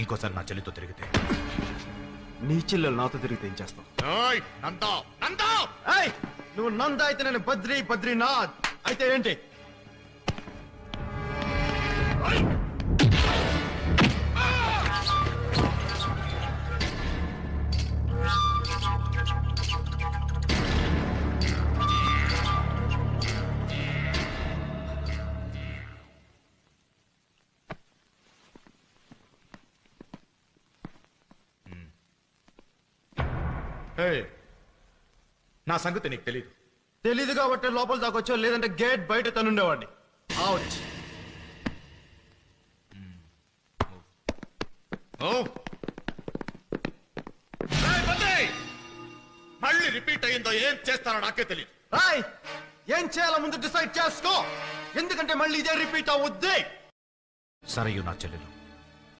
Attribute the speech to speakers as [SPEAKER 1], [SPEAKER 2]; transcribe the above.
[SPEAKER 1] ఇంకోసారి నా చెల్లితో తిరిగితే
[SPEAKER 2] నీ చెల్లెలు నాతో తిరిగితే ఏం చేస్తావు? ఏయ్, నువ్వు నంద అయితే నేను బద్రీనాథ్ అయితే ఏంటి?
[SPEAKER 1] నా సంగతి నీకు తెలీదు.
[SPEAKER 2] తెలీదు కాబట్టి లోపల దాకొచ్చో, లేదంటే గేట్ బయట తనుండేవాడిని. అవుట్.
[SPEAKER 1] మళ్ళీ రిపీట్ అయ్యిందో ఏం చేస్తానో నాకే తెలియదు.
[SPEAKER 2] రాయ్, ఏం చేయాలో ముందు డిసైడ్ చేసుకో, ఎందుకంటే మళ్ళీ ఇదే రిపీట్ అవుద్ది.
[SPEAKER 1] సరయు నా చెల్లెలు